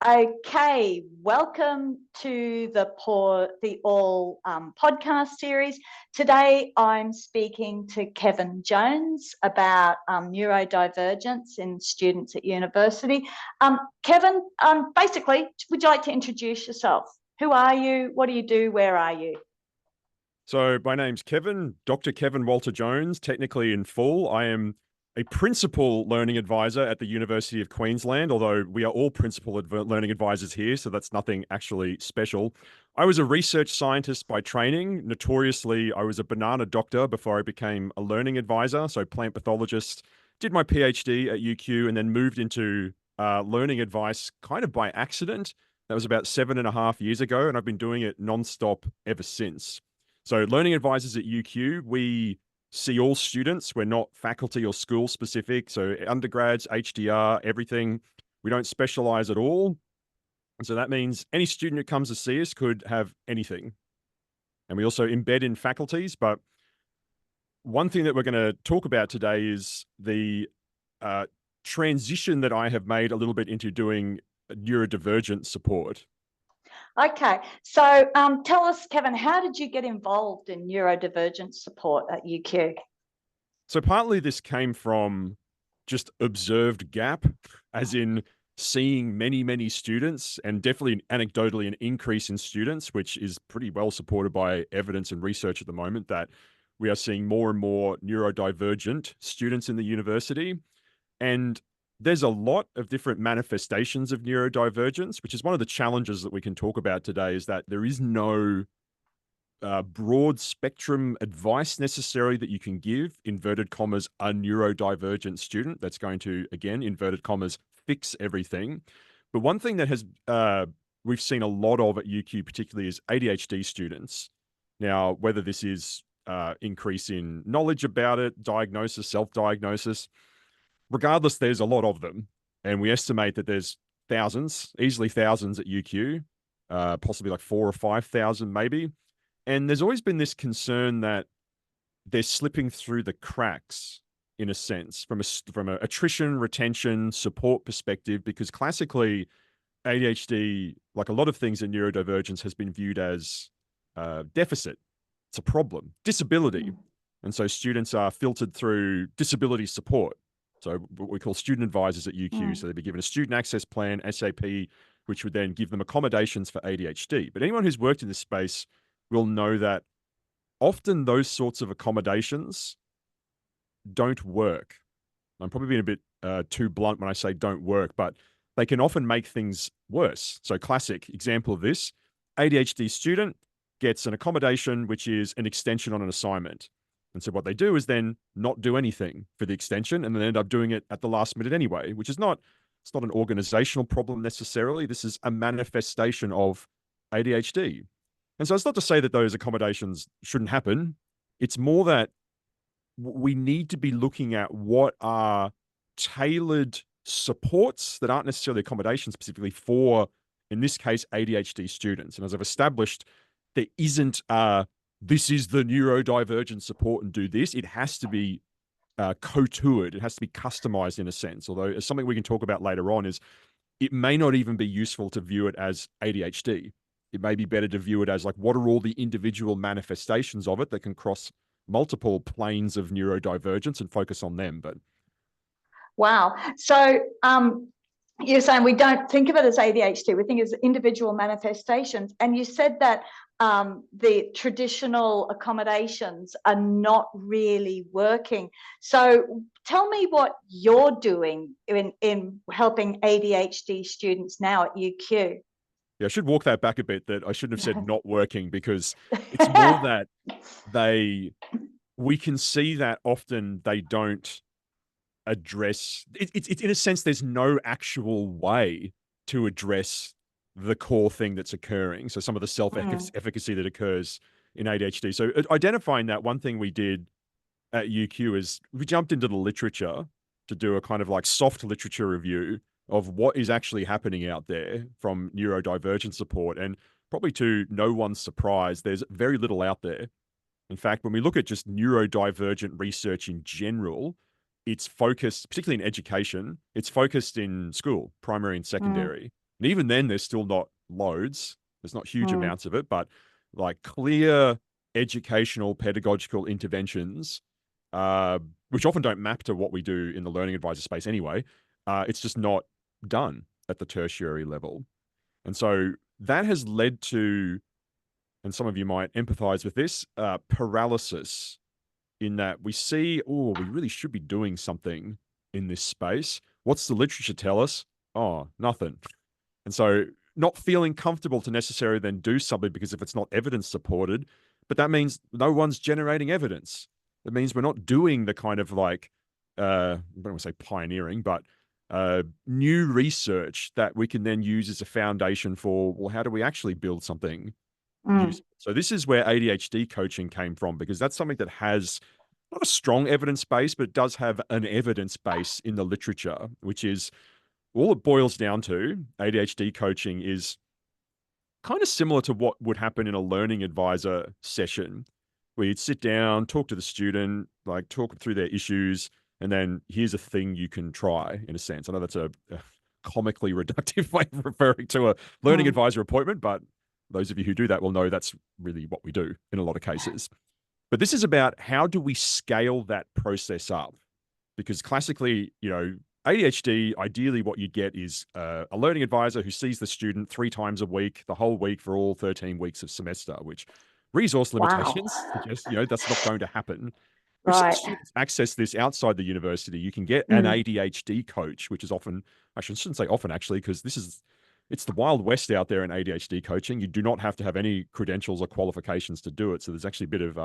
Okay, welcome to the AALL podcast series. Today I'm speaking to Kevan Jones about neurodivergence in students at university. Kevan, basically, would you like to introduce yourself? Who are you? What do you do? Where are you? So my name's Kevan, Dr. Kevan Walter Jones, technically in full. I am a principal learning advisor at the University of Queensland, although we are all principal learning advisors here, so that's nothing actually special. I was a research scientist by training. Notoriously, I was a banana doctor before I became a learning advisor, so plant pathologist. Did my PhD at UQ and then moved into learning advice kind of by accident. That was about 7.5 years ago, and I've been doing it nonstop ever since. So learning advisors at UQ, we see all students. We're not faculty or school specific. So undergrads, HDR, everything. We don't specialize at all. And so that means any student who comes to see us could have anything. And we also embed in faculties. But one thing that we're going to talk about today is the transition that I have made a little bit into doing neurodivergent support. Okay, so tell us, Kevan, how did you get involved in neurodivergent support at UQ? So partly this came from just observed gap, as in seeing many, many students, and definitely anecdotally an increase in students, which is pretty well supported by evidence and research at the moment, that we are seeing more and more neurodivergent students in the university. And there's a lot of different manifestations of neurodivergence, which is one of the challenges that we can talk about today, is that there is no broad spectrum advice necessarily that you can give, inverted commas, a neurodivergent student that's going to, again, inverted commas, fix everything. But one thing that has we've seen a lot of at UQ particularly is ADHD students. Now, whether this is increase in knowledge about it, diagnosis, self-diagnosis, regardless, there's a lot of them. And we estimate that there's thousands, easily thousands at UQ, possibly like 4,000 or 5,000 maybe. And there's always been this concern that they're slipping through the cracks, in a sense, from a attrition, retention, support perspective, because classically ADHD, like a lot of things in neurodivergence, has been viewed as deficit. It's a problem, disability. And so students are filtered through disability support. So what we call student advisors at UQ. So they'd be given a student access plan, SAP, which would then give them accommodations for ADHD. But anyone who's worked in this space will know that often those sorts of accommodations don't work. I'm probably being a bit too blunt when I say don't work, but they can often make things worse. So classic example of this, ADHD student gets an accommodation, which is an extension on an assignment. And so what they do is then not do anything for the extension and then end up doing it at the last minute anyway, which is it's not an organizational problem necessarily. This is a manifestation of ADHD. And so it's not to say that those accommodations shouldn't happen. It's more that we need to be looking at what are tailored supports that aren't necessarily accommodations specifically for, in this case, ADHD students. And as I've established, there isn't this is the neurodivergent support and do this. It has to be co-toured. It has to be customized in a sense. Although, as something we can talk about later on, is it may not even be useful to view it as ADHD. It may be better to view it as like, what are all the individual manifestations of it that can cross multiple planes of neurodivergence and focus on them. But wow. So you're saying we don't think of it as ADHD, we think of it as individual manifestations. And you said that the traditional accommodations are not really working. So tell me what you're doing in helping ADHD students now at UQ. yeah, I should walk that back a bit, that I shouldn't have said not working, because it's more that we can see that often they don't address it's in a sense, there's no actual way to address the core thing that's occurring. So some of the self-efficacy that occurs in ADHD. So identifying that, one thing we did at UQ is we jumped into the literature to do a kind of like soft literature review of what is actually happening out there from neurodivergent support. And probably to no one's surprise, there's very little out there. In fact, when we look at just neurodivergent research in general, it's focused, particularly in education, it's focused in school, primary and secondary. And even then, there's still not loads. There's not huge Mm. amounts of it, but like clear educational pedagogical interventions, which often don't map to what we do in the learning advisor space anyway. It's just not done at the tertiary level. And so that has led to, and some of you might empathize with this, paralysis, in that we see, oh, we really should be doing something in this space. What's the literature tell us? Oh, nothing. And so not feeling comfortable to necessarily then do something because if it's not evidence supported, but that means no one's generating evidence. It means we're not doing the kind of like, I don't want to say pioneering, but new research that we can then use as a foundation for, well, how do we actually build something Mm. useful? So this is where ADHD coaching came from, because that's something that has not a strong evidence base, but it does have an evidence base in the literature, which is all it boils down to. ADHD coaching is kind of similar to what would happen in a learning advisor session, where you'd sit down, talk to the student, like talk through their issues, and then here's a thing you can try, in a sense. I know that's a comically reductive way of referring to a learning Mm. advisor appointment, but those of you who do that will know that's really what we do in a lot of cases. But this is about how do we scale that process up? Because classically, ADHD, ideally what you'd get is a learning advisor who sees the student 3 times a week, the whole week for all 13 weeks of semester, which resource Wow. limitations suggest, that's not going to happen. If some Right. students access this outside the university, you can get an Mm. ADHD coach, which is often, actually, I shouldn't say often actually, because it's the Wild West out there in ADHD coaching. You do not have to have any credentials or qualifications to do it. So there's actually a bit of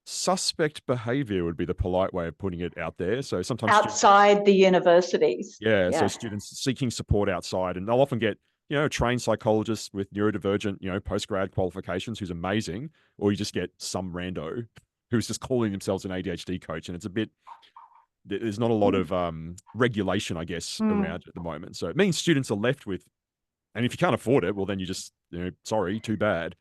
suspect behavior would be the polite way of putting it out there. So sometimes students, Outside the universities. yeah, so Yeah. students seeking support outside, and they'll often get, a trained psychologist with neurodivergent, post-grad qualifications who's amazing, or you just get some rando who's just calling themselves an ADHD coach. And it's a bit, there's not a lot of regulation, I guess, Mm. around at the moment. So it means students are left with, and if you can't afford it, well, then you just, sorry, too bad.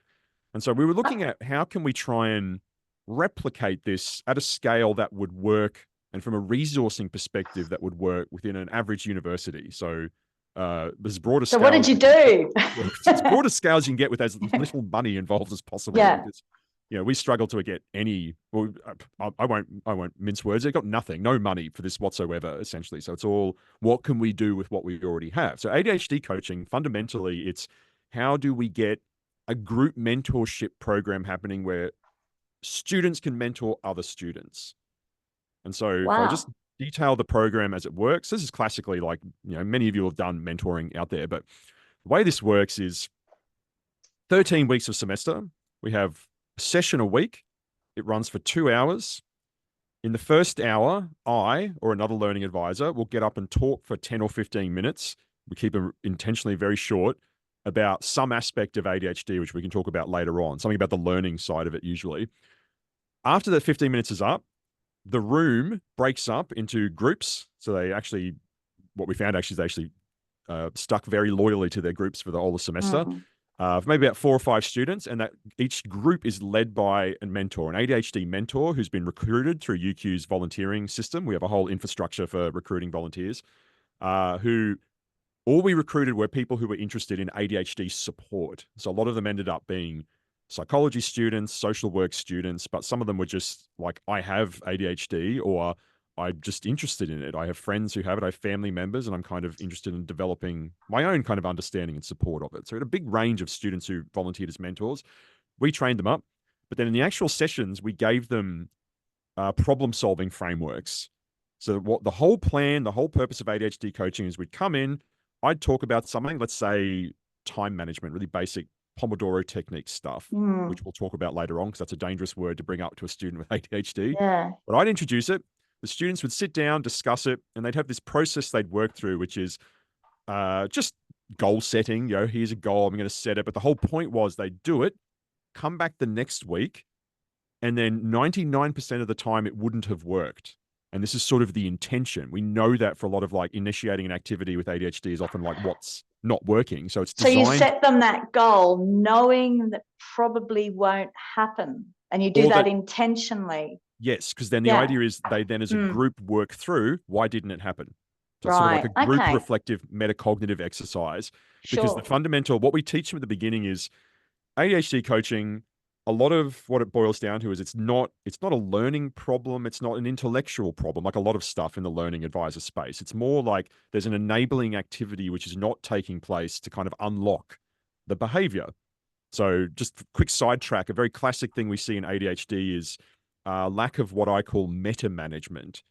And so we were looking at how can we try and replicate this at a scale that would work, and from a resourcing perspective that would work within an average university. So there's broader So what did scales. you do? As broader scales you can get with as little money involved as possible. Yeah. Because we struggle to get any. Well, I won't mince words. They got nothing, no money for this whatsoever, essentially. So it's all, what can we do with what we already have? So ADHD coaching, fundamentally, it's how do we get a group mentorship program happening where students can mentor other students. And so if I just Wow. detail the program as it works, this is classically like, many of you have done mentoring out there, but the way this works is 13 weeks of semester. We have a session a week. It runs for 2 hours. In the first hour, I or another learning advisor will get up and talk for 10 or 15 minutes. We keep it intentionally very short, about some aspect of ADHD, which we can talk about later on, something about the learning side of it usually. After the 15 minutes is up, the room breaks up into groups. So they actually, what we found actually is they actually stuck very loyally to their groups for the whole semester. Mm. Maybe about 4 or 5 students, and that each group is led by a mentor, an ADHD mentor who's been recruited through UQ's volunteering system. We have a whole infrastructure for recruiting volunteers, who all we recruited were people who were interested in ADHD support. So a lot of them ended up being psychology students, social work students, but some of them were just like, I have ADHD, or I'm just interested in it. I have friends who have it. I have family members, and I'm kind of interested in developing my own kind of understanding and support of it. So we had a big range of students who volunteered as mentors. We trained them up, but then in the actual sessions, we gave them problem-solving frameworks. So what the whole plan, the whole purpose of ADHD coaching is, we'd come in, I'd talk about something, let's say time management, really basic Pomodoro technique stuff, Mm. which we'll talk about later on because that's a dangerous word to bring up to a student with ADHD. Yeah. But I'd introduce it. The students would sit down, discuss it, and they'd have this process they'd work through, which is just goal setting. Here's a goal, I'm going to set it. But the whole point was they'd do it, come back the next week, and then 99% of the time it wouldn't have worked. And this is sort of the intention. We know that for a lot of like initiating an activity with ADHD is often like what's not working. So it's So you designed, set them that goal knowing that probably won't happen, and you do or that that, intentionally. yes, because then the Yeah. idea is they then as a Mm. group work through, why didn't it happen? So it's sort of like Right. a group Okay. reflective metacognitive exercise, because the Sure. fundamental, what we teach them at the beginning is ADHD coaching. A lot of what it boils down to is it's not a learning problem. It's not an intellectual problem, like a lot of stuff in the learning advisor space. It's more like there's an enabling activity which is not taking place to kind of unlock the behavior. So just quick sidetrack, a very classic thing we see in ADHD is lack of what I call meta management.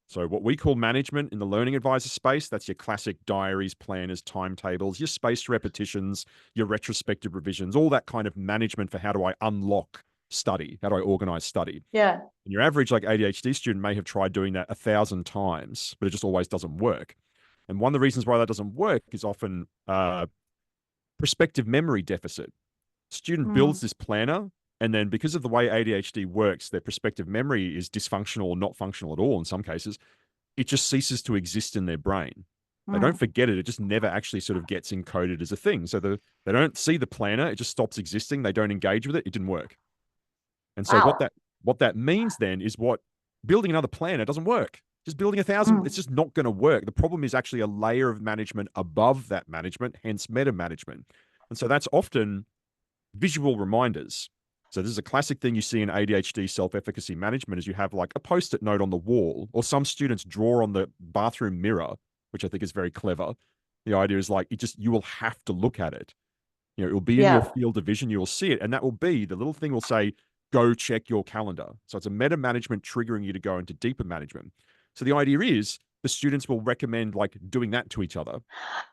So what we call management in the learning advisor space, that's your classic diaries, planners, timetables, your spaced repetitions, your retrospective revisions, all that kind of management for how do I unlock study? How do I organize study? Yeah. And your average like ADHD student may have tried doing that 1,000 times, but it just always doesn't work. And one of the reasons why that doesn't work is often prospective memory deficit. Student builds Mm, this planner, and then because of the way ADHD works, their prospective memory is dysfunctional or not functional at all in some cases. It just ceases to exist in their brain. They don't mm. forget it. It just never actually sort of gets encoded as a thing. So they don't see the planner. It just stops existing. They don't engage with it. It didn't work. And so Wow. what that means then is what building another planner doesn't work. Just building 1,000, it's Mm, just not going to work. The problem is actually a layer of management above that management, hence meta management. And so that's often visual reminders. So this is a classic thing you see in ADHD self-efficacy management is you have like a post-it note on the wall, or some students draw on the bathroom mirror, which I think is very clever. The idea is like you will have to look at it. You know, it will be in your yeah. field of vision, you will see it, and that will be the little thing will say, go check your calendar. So it's a meta management triggering you to go into deeper management. So the idea is the students will recommend like doing that to each other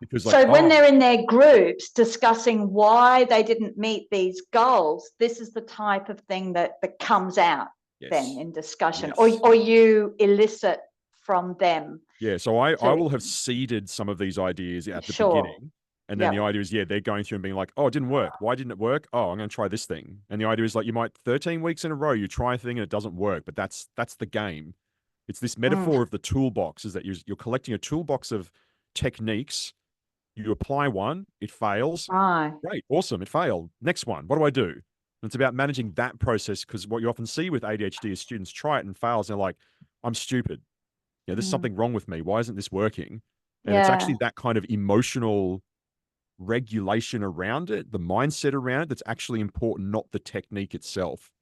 because like, So when oh, they're in their groups discussing why they didn't meet these goals, this is the type of thing that comes out then yes, in discussion, yes. or you elicit from them Yeah, so I to, will have seeded some of these ideas at the sure. beginning. And then the Yeah. idea is, yeah, they're going through and being like, oh, it didn't work. Why didn't it work? Oh, I'm going to try this thing. And the idea is like you might 13 weeks in a row, you try a thing and it doesn't work, but that's the game. It's this metaphor Mm, of the toolbox is that you're collecting a toolbox of techniques. You apply one, it fails. right. Great, awesome, it failed. Next one, what do I do? And it's about managing that process because what you often see with ADHD is students try it and fails. And they're like, I'm stupid. Yeah, there's Mm, something wrong with me. Why isn't this working? And it's yeah. actually that kind of emotional regulation around it, the mindset around it, that's actually important, not the technique itself.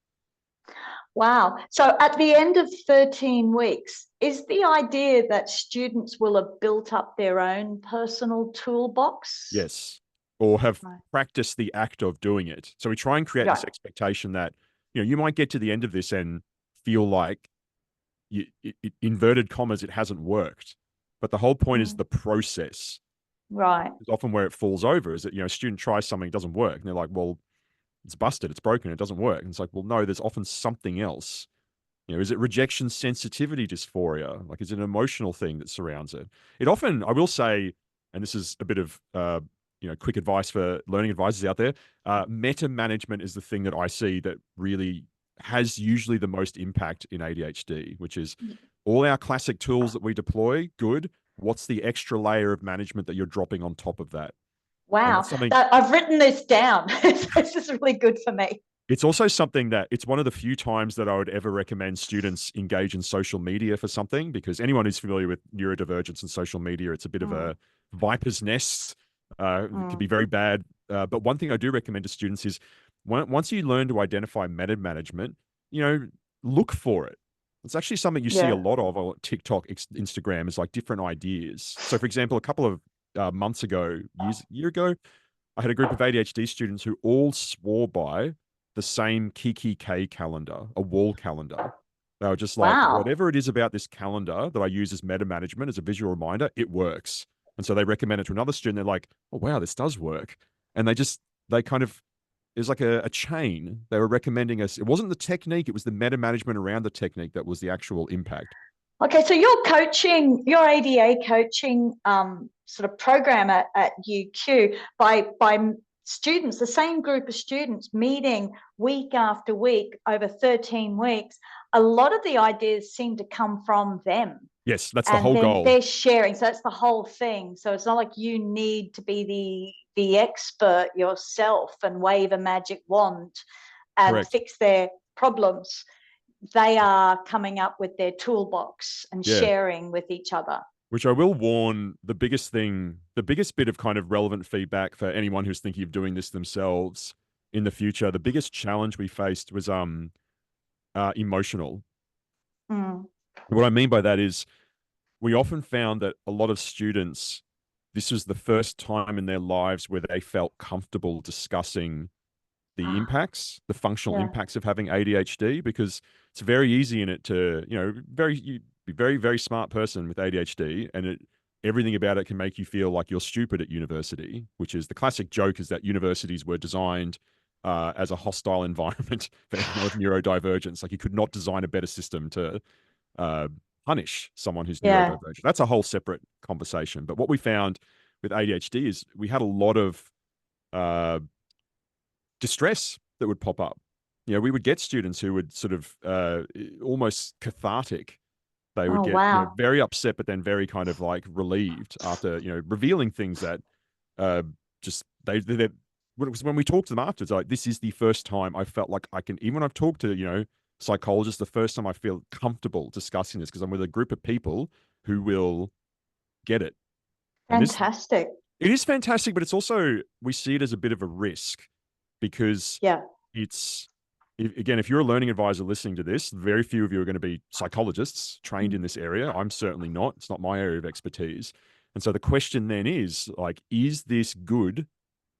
Wow. So at the end of 13 weeks, is the idea that students will have built up their own personal toolbox? Yes. Or have Right. practiced the act of doing it. So we try and create this Right. expectation that, you might get to the end of this and feel like inverted commas, it hasn't worked. But the whole point is Mm, the process. right. It's often where it falls over is that, a student tries something, it doesn't work. And they're like, well, it's busted, it's broken, it doesn't work. And it's like, well, no, there's often something else. Is it rejection sensitivity dysphoria? Like, is it an emotional thing that surrounds it? It often, I will say, and this is a bit of, quick advice for learning advisors out there. Meta management is the thing that I see that really has usually the most impact in ADHD, which is all our classic tools that we deploy, good. What's the extra layer of management that you're dropping on top of that? And Wow. that's something. I've written this down. This is really good for me. It's also something that it's one of the few times that I would ever recommend students engage in social media for something, because anyone who's familiar with neurodivergence and social media, it's a bit of Mm, a viper's nest. It can mm, be very bad. But one thing I do recommend to students is once you learn to identify meta management, look for it. It's actually something you see a yeah. lot of on TikTok, Instagram, is like different ideas. So, for example, a couple of months ago, year ago, I had a group of ADHD students who all swore by the same Kiki K calendar, a wall calendar. They were just like, Wow. whatever it is about this calendar that I use as meta management, as a visual reminder, it works. And so they recommend it to another student. They're like, oh, wow, this does work. And they kind of, it was like a chain. They were recommending us. It wasn't the technique, it was the meta management around the technique that was the actual impact. Okay, so your ADA coaching sort of program at UQ by students, the same group of students meeting week after week over 13 weeks, a lot of the ideas seem to come from them. Yes, that's the And whole then goal. they're sharing. So that's the whole thing. So it's not like you need to be the expert yourself and wave a magic wand and Correct. fix their problems. They are coming up with their toolbox and Yeah. sharing with each other. Which I will warn, the biggest thing, the biggest bit of kind of relevant feedback for anyone who's thinking of doing this themselves in the future, the biggest challenge we faced was emotional. Mm. What I mean by that is we often found that a lot of students, this was the first time in their lives where they felt comfortable discussing the Ah, impacts, the functional yeah. impacts of having ADHD, because it's very easy in it to, you be very, very smart person with ADHD, and everything about it can make you feel like you're stupid at university, which is the classic joke is that universities were designed as a hostile environment for anyone with neurodivergence. Like you could not design a better system to uh, punish someone who's Yeah. neurodivergent. That's a whole separate conversation. But what we found with ADHD is we had a lot of uh, distress that would pop up. We would get students who would sort of almost cathartic. They would Oh, get, wow. very upset, but then very kind of like relieved after, revealing things that uh, just they when we talked to them afterwards, like this is the first time I felt like I can, even when I've talked to, psychologists, the first time I feel comfortable discussing this because I'm with a group of people who will get it. And this, Fantastic. it is fantastic, but it's also, we see it as a bit of a risk because Yeah. it's, again, if you're a learning advisor listening to this, very few of you are going to be psychologists trained Mm. in this area. I'm certainly not. It's not my area of expertise. And so the question then is like, is this good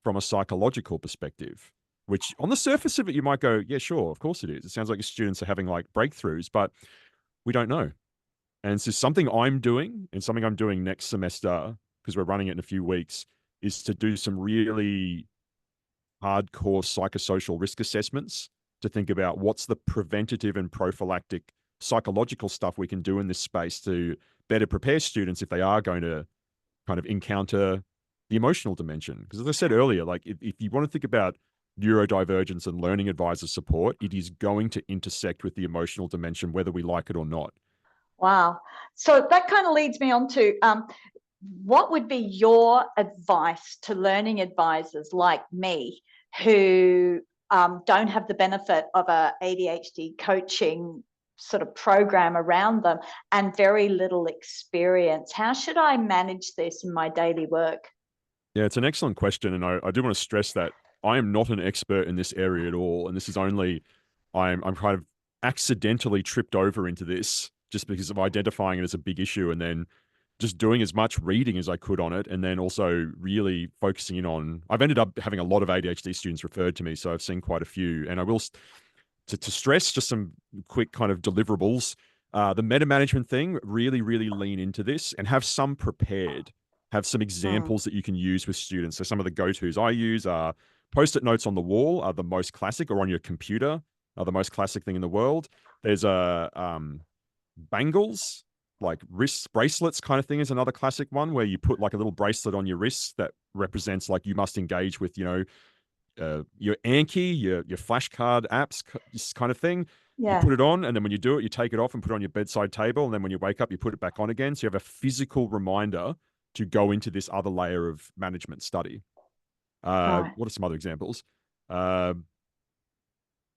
from a psychological perspective? Which on the surface of it, you might go, yeah, sure, of course it is. It sounds like your students are having like breakthroughs, but we don't know. And so something I'm doing and something I'm doing next semester, because we're running it in a few weeks, is to do some really hardcore psychosocial risk assessments to think about what's the preventative and prophylactic psychological stuff we can do in this space to better prepare students if they are going to kind of encounter the emotional dimension. Because as I said earlier, like if you want to think about neurodivergence and learning advisor support, it is going to intersect with the emotional dimension, whether we like it or not. Wow. So that kind of leads me on to what would be your advice to learning advisors like me who don't have the benefit of a ADHD coaching sort of program around them and very little experience? How should I manage this in my daily work? Yeah, it's an excellent question. And I do want to stress that I am not an expert in this area at all. And this is only, I'm kind of accidentally tripped over into this just because of identifying it as a big issue and then just doing as much reading as I could on it. And then also really focusing in on, I've ended up having a lot of ADHD students referred to me. So I've seen quite a few. And I will, to stress just some quick kind of deliverables. The meta management thing, really, really lean into this and have some prepared. Have some Mm. examples that you can use with students. So some of the go-tos I use are post-it notes on the wall are the most classic, or on your computer are the most classic thing in the world. There's a bangles, like wrist bracelets kind of thing is another classic one where you put like a little bracelet on your wrist that represents like you must engage with, your Anki, your flashcard apps, this kind of thing. You Yeah. put it on, and then when you do it, you take it off and put it on your bedside table. And then when you wake up, you put it back on again. So you have a physical reminder to go into this other layer of management study. Right. What are some other examples? Uh,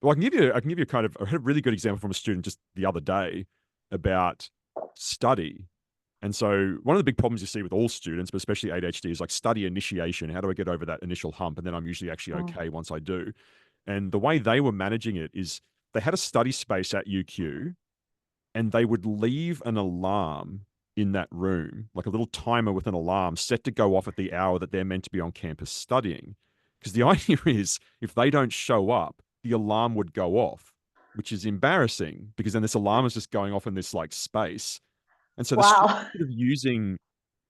well, I can give you kind of, I had a really good example from a student just the other day about study. And so one of the big problems you see with all students, but especially ADHD, is like study initiation. How do I get over that initial hump? And then I'm usually actually Mm. okay once I do. And the way they were managing it is they had a study space at UQ and they would leave an alarm in that room, like a little timer with an alarm set to go off at the hour that they're meant to be on campus studying. Because the idea is if they don't show up, the alarm would go off, which is embarrassing because then this alarm is just going off in this like space. And so the students Wow. sort of using,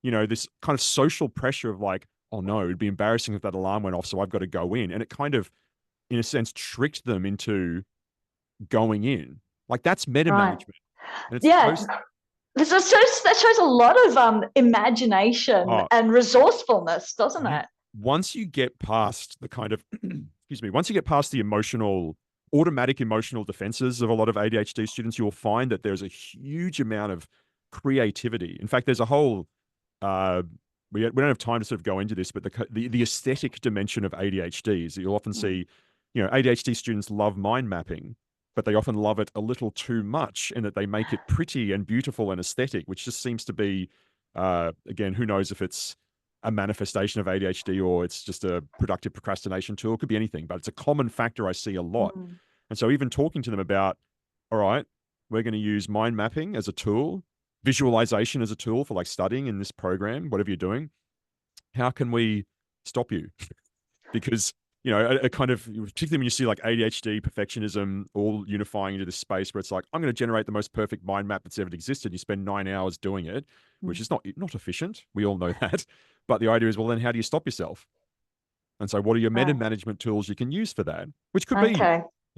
this kind of social pressure of like, oh no, it'd be embarrassing if that alarm went off, so I've got to go in. And it kind of, in a sense, tricked them into going in. Like that's meta Right. management. And it's Yeah. most, That shows a lot of imagination oh, and resourcefulness, doesn't you, it? once you get past the kind of, excuse me, once you get past the automatic emotional defenses of a lot of ADHD students, you'll find that there's a huge amount of creativity. In fact, there's a whole, uh, we don't have time to sort of go into this, but the aesthetic dimension of ADHD is that you'll often Mm. see, ADHD students love mind mapping, but they often love it a little too much in that they make it pretty and beautiful and aesthetic, which just seems to be Again, who knows if it's a manifestation of ADHD or it's just a productive procrastination tool. It could be anything, but it's a common factor I see a lot. And so even talking to them about, all right, we're going to use mind mapping as a tool, visualization as a tool for like studying in this program, whatever you're doing. How can we stop you? Because, you know, a kind of, particularly when you see like ADHD, perfectionism, all unifying into this space where it's like, I'm going to generate the most perfect mind map that's ever existed. You spend 9 hours doing it, which is not efficient. We all know that. But the idea is, well, then how do you stop yourself? And so what are your meta management tools you can use for that? Which could be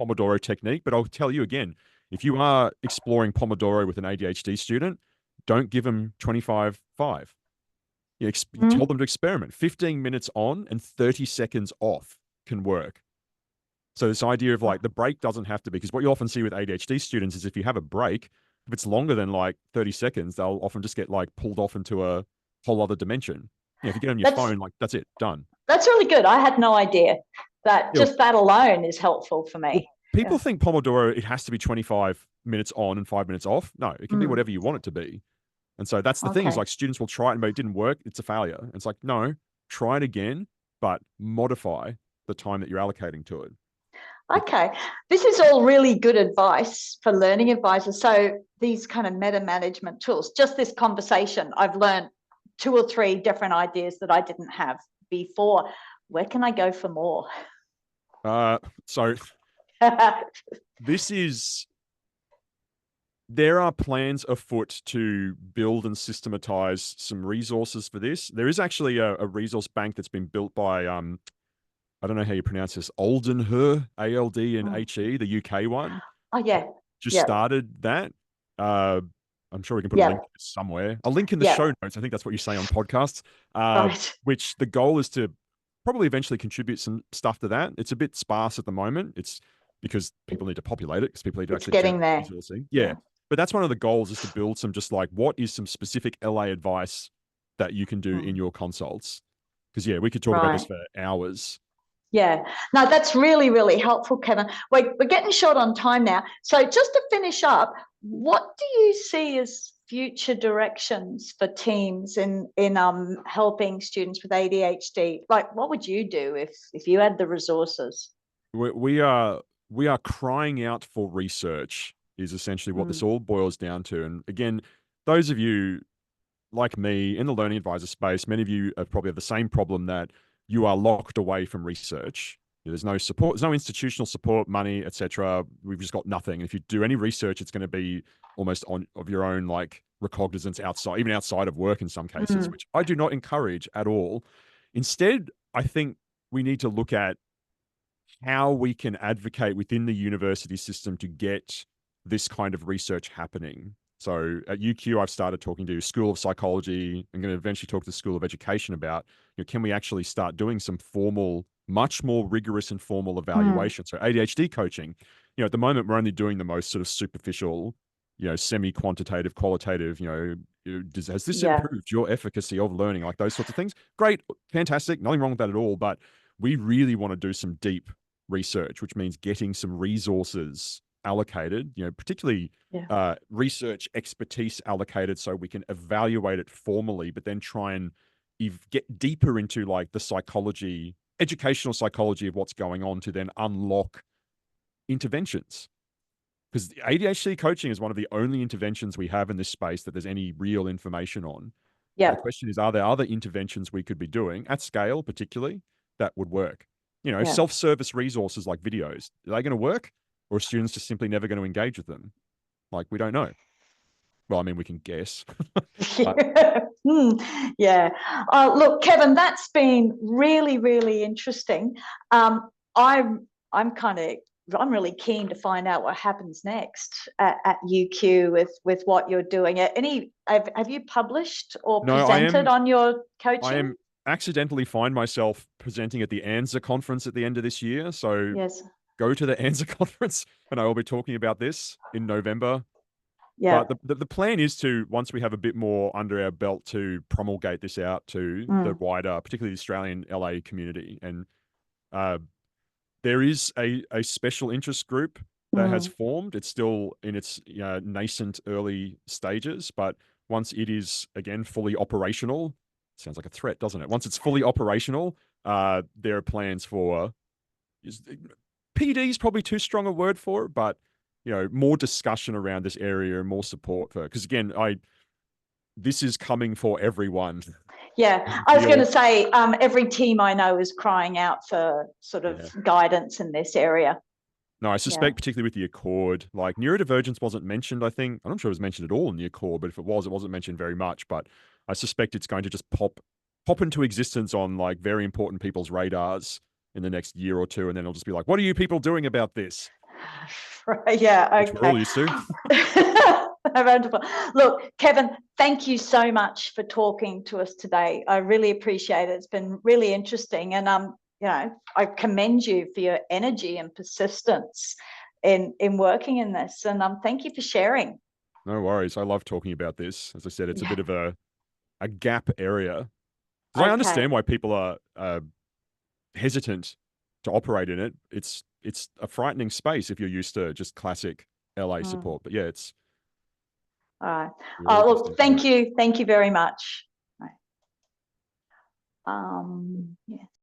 Pomodoro technique, but I'll tell you again, if you are exploring Pomodoro with an ADHD student, don't give them 25/5. Tell them to experiment. 15 minutes on and 30 seconds off can work. So this idea of like the break doesn't have to be, because what you often see with ADHD students is if you have a break, if it's longer than like 30 seconds, they'll often just get like pulled off into a whole other dimension. If you get on your phone, like that's it, done. That's really good. I had no idea that just that alone is helpful for me. Well, people think Pomodoro, it has to be 25 minutes on and 5 minutes off. No, it can be whatever you want it to be. And so that's the thing is like students will try it, but it didn't work. It's a failure. And it's like, no, try it again, but modify the time that you're allocating to it. Okay. This is all really good advice for learning advisors. So these kind of meta management tools, just this conversation, I've learned 2 or 3 different ideas that I didn't have before. Where can I go for more? So there are plans afoot to build and systematize some resources for this. There is actually a resource bank that's been built by, I don't know how you pronounce this, Aldenher, ALDNHE, the UK one. Oh, yeah. Just started that. I'm sure we can put a link somewhere. A link in the show notes. I think that's what you say on podcasts. Which the goal is to probably eventually contribute some stuff to that. It's a bit sparse at the moment. It's because people need to populate it, because people need to actually getting there. Yeah. But that's one of the goals, is to build some just like, what is some specific LA advice that you can do in your consults? Because we could talk about this for hours. Yeah, no, that's really, really helpful, Kevan. We're getting short on time now. So just to finish up, what do you see as future directions for teams in helping students with ADHD? Like, what would you do if you had the resources? We are crying out for research, is essentially what this all boils down to. And again, those of you like me in the learning advisor space, many of you have probably have the same problem, that you are locked away from research. There's no support, there's no institutional support, money, etc. We've just got nothing. And if you do any research, it's going to be almost of your own like recognizance outside, even outside of work in some cases, which I do not encourage at all. Instead, I think we need to look at how we can advocate within the university system to get this kind of research happening. So at UQ, I've started talking to School of Psychology. I'm going to eventually talk to the School of Education about, can we actually start doing some formal, much more rigorous and formal evaluation? So ADHD coaching, at the moment, we're only doing the most sort of superficial, semi-quantitative, qualitative, has this improved your efficacy of learning? Like those sorts of things. Great, fantastic, nothing wrong with that at all. But we really want to do some deep research, which means getting some resources allocated, particularly research expertise allocated, so we can evaluate it formally, but then try and get deeper into like the psychology, educational psychology of what's going on, to then unlock interventions. Because ADHD coaching is one of the only interventions we have in this space that there's any real information on. The question is, are there other interventions we could be doing at scale, particularly, that would work? Self-service resources like videos, are they going to work? Or are students just simply never going to engage with them? Like, we don't know. Well, I mean, we can guess. Look, Kevan, that's been really, really interesting. I'm really keen to find out what happens next at UQ with what you're doing. Have you published or presented on your coaching? I am accidentally find myself presenting at the ANZA conference at the end of this year. So go to the ANZA conference, and I will be talking about this in November. But the plan is to, once we have a bit more under our belt, to promulgate this out to the wider, particularly the Australian LA community. And there is a special interest group that has formed. It's still in its nascent early stages, but once it is again fully operational, sounds like a threat, doesn't it? Once it's fully operational, there are plans for PD is probably too strong a word for it, but more discussion around this area and more support for. Because again, this is coming for everyone. Yeah, I was going to say every team I know is crying out for sort of guidance in this area. No, I suspect particularly with the Accord, like neurodivergence wasn't mentioned, I think. I'm not sure it was mentioned at all in the Accord, but if it was, it wasn't mentioned very much. But I suspect it's going to just pop into existence on like very important people's radars in the next year or two. And then it'll just be like, what are you people doing about this? Right, yeah, okay. Which we're all used to. Wonderful. Look, Kevan, thank you so much for talking to us today. I really appreciate it. It's been really interesting. And I commend you for your energy and persistence in working in this. And thank you for sharing. No worries. I love talking about this. As I said, it's a bit of a gap area. Because I understand why people are hesitant to operate in it. It's a frightening space if you're used to just classic LA support. But yeah, it's all right. Really look, thank you very much. Right. Yeah.